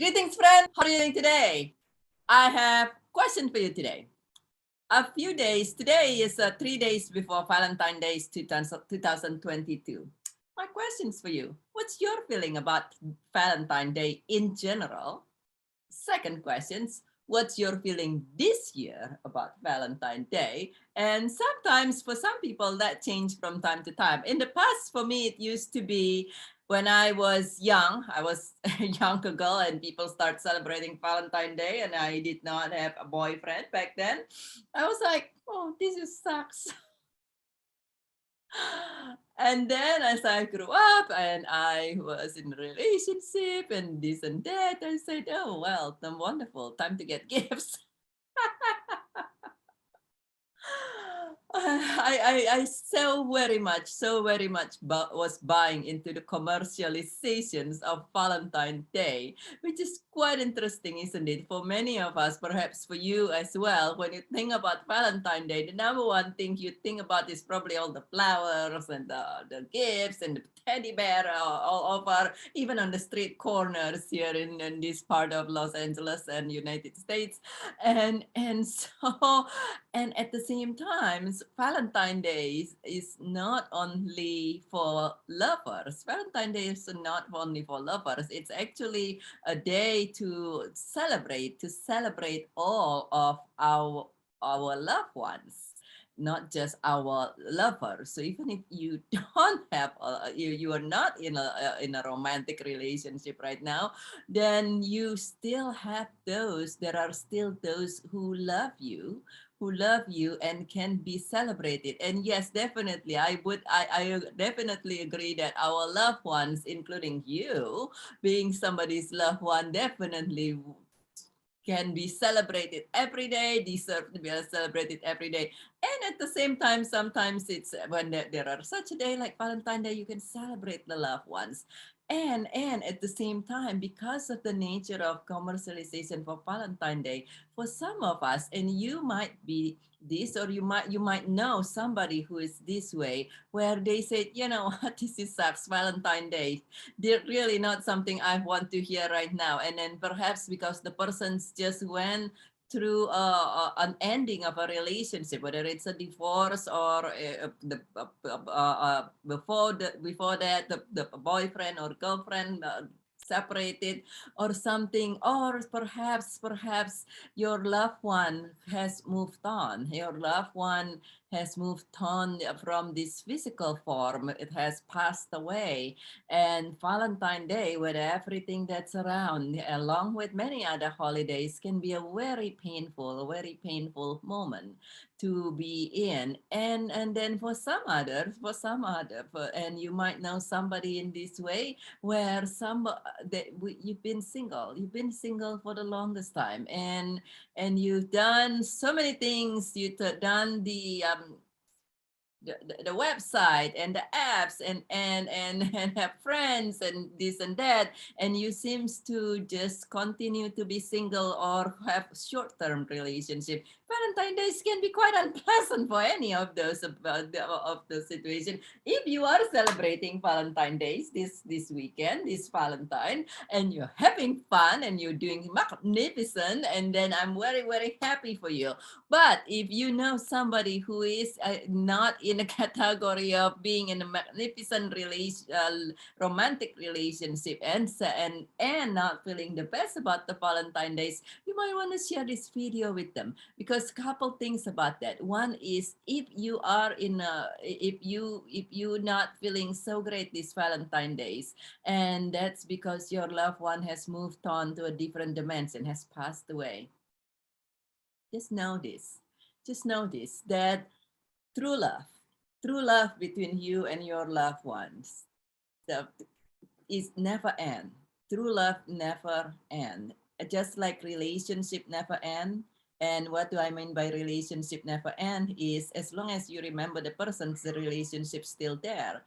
Greetings, friend. How are you doing today? I have a question for you today. Today is 3 days before Valentine's Day 2022. My question's for you. What's your feeling about Valentine's Day in general? Second questions, what's your feeling this year about Valentine's Day? And sometimes for some people that changed from time to time. In the past, for me, it used to be when I was young. I was a younger girl and people start celebrating Valentine's Day and I did not have a boyfriend back then. I was like, oh, this just sucks. And then as I grew up and I was in a relationship and this and that, I said, oh, well, wonderful, time to get gifts. I so very much was buying into the commercializations of Valentine's Day, which is quite interesting, isn't it? For many of us, perhaps for you as well, when you think about Valentine's Day, the number one thing you think about is probably all the flowers and the gifts and the teddy bear all over, even on the street corners here in this part of Los Angeles and United States. And so and at the same time, Valentine's Day is not only for lovers. Valentine's Day is not only for lovers. It's actually a day to celebrate all of our loved ones, not just our lovers. So even if you don't have you are not in a romantic relationship right now, then you still have those. There are still those who love you and can be celebrated. And yes, definitely, I definitely agree that our loved ones, including you, being somebody's loved one, definitely can be celebrated every day, deserve to be celebrated every day. And at the same time, sometimes it's when there are such a day like Valentine's Day, you can celebrate the loved ones. And at the same time, because of the nature of commercialization for Valentine's Day, for some of us, and you might be this, or you might know somebody who is this way, where they said, you know what, this is sucks, Valentine's Day, they're really not something I want to hear right now. And then perhaps because the person's just went through an ending of a relationship, whether it's a divorce or before that the boyfriend or girlfriend separated or something, or perhaps your loved one has moved on. Your loved one has moved on from this physical form. It has passed away. And Valentine's Day, with everything that's around, along with many other holidays, can be a very painful moment to be in. And then for some others, and you might know somebody in this way, where you've been single for the longest time, and you've done so many things. You've done the website and the apps and have friends and this and that, and you seems to just continue to be single or have short-term relationship. Valentine's Days can be quite unpleasant for any of those of the situation. If you are celebrating Valentine's Days this weekend, this Valentine, and you're having fun and you're doing magnificent, and then I'm very happy for you. But if you know somebody who is not in a category of being in a magnificent romantic relationship, and not feeling the best about the Valentine Days, you might want to share this video with them, because couple things about that. One is, if you are if you not feeling so great this Valentine Days, and that's because your loved one has moved on to a different dimension, has passed away. Just know this. Just know this, that true love, true love between you and your loved ones, is never end. True love never end. Just like relationship never end. And what do I mean by relationship never end is, as long as you remember the person's, the relationship still there.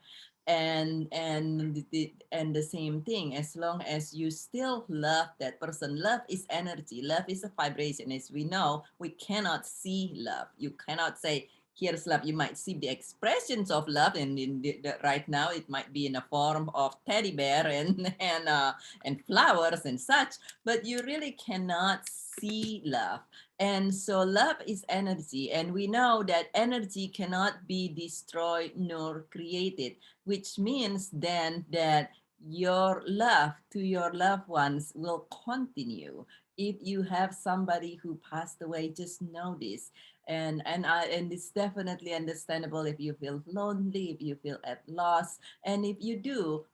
And the same thing, as long as you still love that person. Love is energy, love is a vibration. As we know, we cannot see love. You cannot say here's love, you might see the expressions of love, and right now it might be in a form of teddy bear and flowers and such, but you really cannot see love. And so love is energy, and we know that energy cannot be destroyed nor created, which means then that your love to your loved ones will continue. If you have somebody who passed away, just know this. And it's definitely understandable if you feel lonely, if you feel at loss, and if you do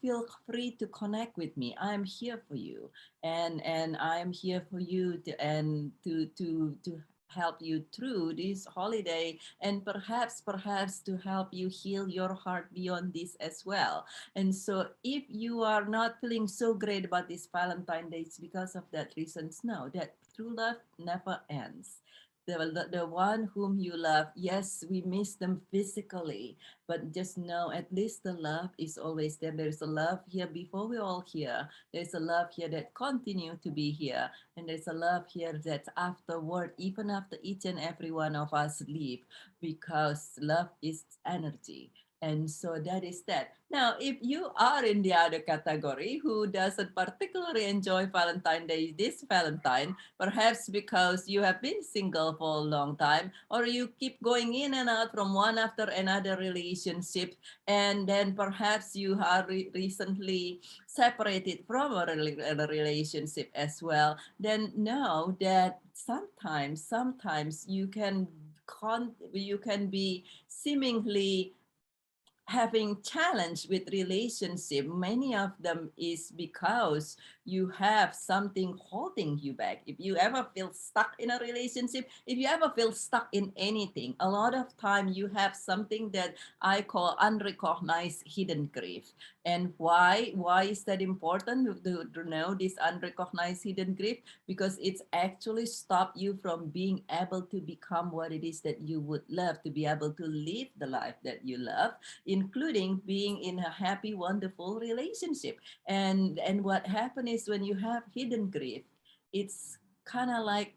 feel free to connect with me. I'm here for you, and I'm here for you to help you through this holiday, and perhaps to help you heal your heart beyond this as well. And so if you are not feeling so great about this Valentine Day, it's because of that reasons. Know that true love never ends. The one whom you love, yes, we miss them physically, but just know at least the love is always there. There's a love here before we all here. There's a love here that continue to be here. And there's a love here that's afterward, even after each and every one of us leave, because love is energy. And so that is that. Now, if you are in the other category who doesn't particularly enjoy Valentine Day this Valentine, perhaps because you have been single for a long time, or you keep going in and out from one after another relationship, and then perhaps you are recently separated from a relationship as well, then know that sometimes you can be seemingly having challenge with relationship. Many of them is because you have something holding you back. If you ever feel stuck in a relationship, if you ever feel stuck in anything, a lot of time you have something that I call unrecognized hidden grief. And why is that important to know this unrecognized hidden grief? Because it's actually stop you from being able to become what it is that you would love, to be able to live the life that you love, including being in a happy, wonderful relationship. And what happens is when you have hidden grief, it's kind of like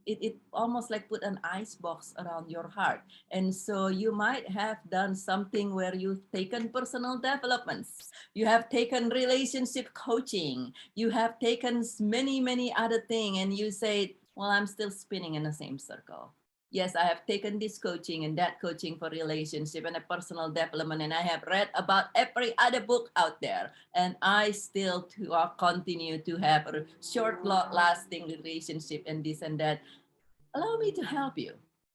it almost like put an ice box around your heart. And so you might have done something where you've taken personal developments, you have taken relationship coaching, you have taken many other things, and you say, well, I'm still spinning in the same circle. Yes, I have taken this coaching and that coaching for relationship and a personal development, and I have read about every other book out there, and I still continue to have a short, lasting relationship and this and that. Allow me to help you,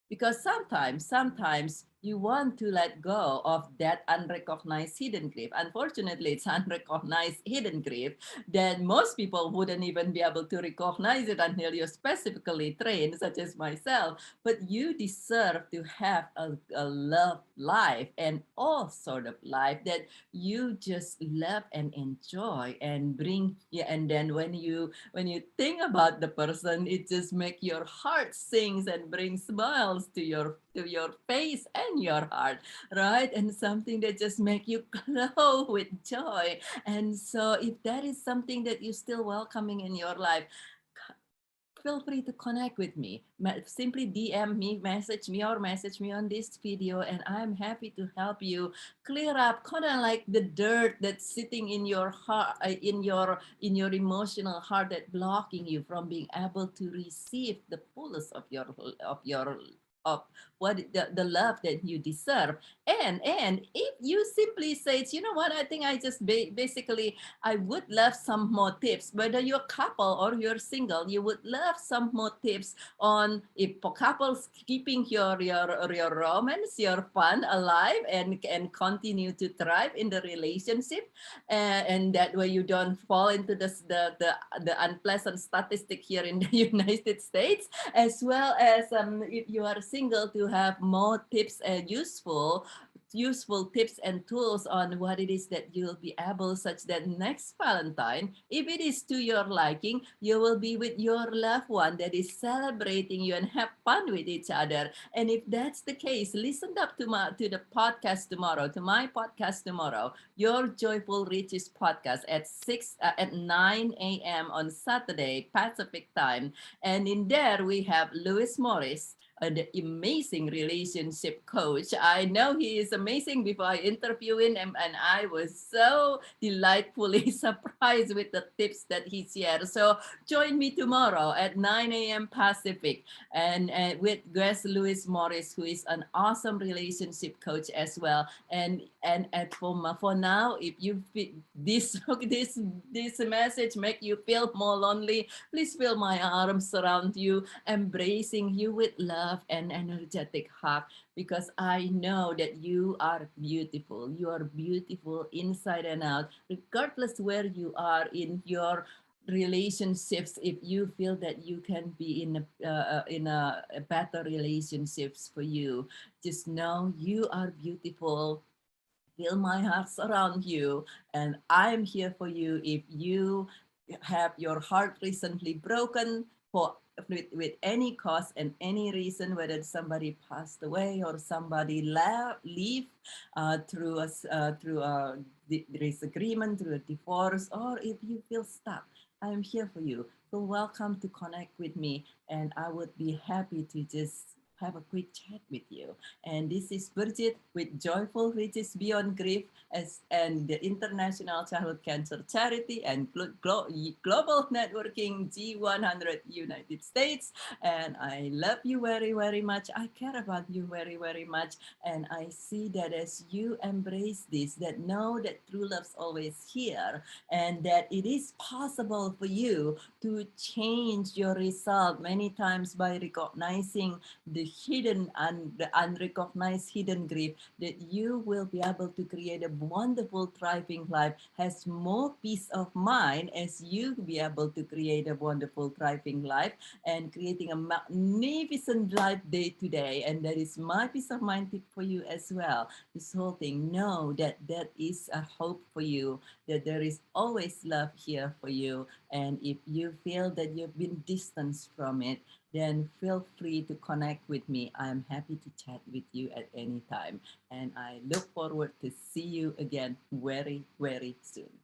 because sometimes you want to let go of that unrecognized hidden grief. Unfortunately, it's unrecognized hidden grief that most people wouldn't even be able to recognize it until you're specifically trained, such as myself. But you deserve to have a love life, and all sort of life that you just love and enjoy and bring. Yeah, and then when you think about the person, it just make your heart sings and bring smiles to your face and your heart, right? And something that just make you glow with joy. And so if that is something that you still welcoming in your life, feel free to connect with me. Simply DM me, message me on this video, and I'm happy to help you clear up kind of like the dirt that's sitting in your heart, in your emotional heart, that blocking you from being able to receive the fullest of what the love that you deserve. And if you simply say, you know what, I think I just basically I would love some more tips. Whether you're a couple or you're single, you would love some more tips on if for couples keeping your romance, your fun alive, and continue to thrive in the relationship, and that way you don't fall into the unpleasant statistic here in the United States, as well as if you are single, to have more tips and useful tips and tools on what it is that you'll be able, such that next Valentine, if it is to your liking, you will be with your loved one that is celebrating you and have fun with each other. And if that's the case, listen up to the podcast tomorrow, to my podcast tomorrow, Your Joyful Riches podcast at 9 a.m. on Saturday Pacific time. And in there we have Lewis Morris, the amazing relationship coach. I know he is amazing before I interview him, and I was so delightfully surprised with the tips that he shared. So join me tomorrow at 9 a.m. Pacific, and with Grace Lewis Morris, who is an awesome relationship coach as well. And for now, if you this this message make you feel more lonely, please feel my arms around you, embracing you with love and energetic hug, because I know that you are beautiful. You are beautiful inside and out, regardless where you are in your relationships. If you feel that you can be a better relationships for you, just know you are beautiful. Feel my heart around you, and I'm here for you if you have your heart recently broken for with any cause and any reason, whether somebody passed away or somebody leave through a disagreement, through a divorce, or if you feel stuck. I'm here for you. So welcome to connect with me, and I would be happy to just have a quick chat with you. And this is Bridget with Joyful Riches Beyond Grief, and the International Childhood Cancer Charity and Global Networking G100 United States. And I love you very, very much. I care about you very, very much. And I see that as you embrace this, that know that true love's always here, and that it is possible for you to change your result many times by recognizing the hidden and the unrecognized hidden grief, that you will be able to create a wonderful thriving life, has more peace of mind as you be able to create a wonderful thriving life and creating a magnificent life day to day. And that is my peace of mind tip for you as well. This whole thing, know that that is a hope for you, that there is always love here for you. And if you feel that you've been distanced from it, then feel free to connect with me. I'm happy to chat with you at any time. And I look forward to see you again very, very soon.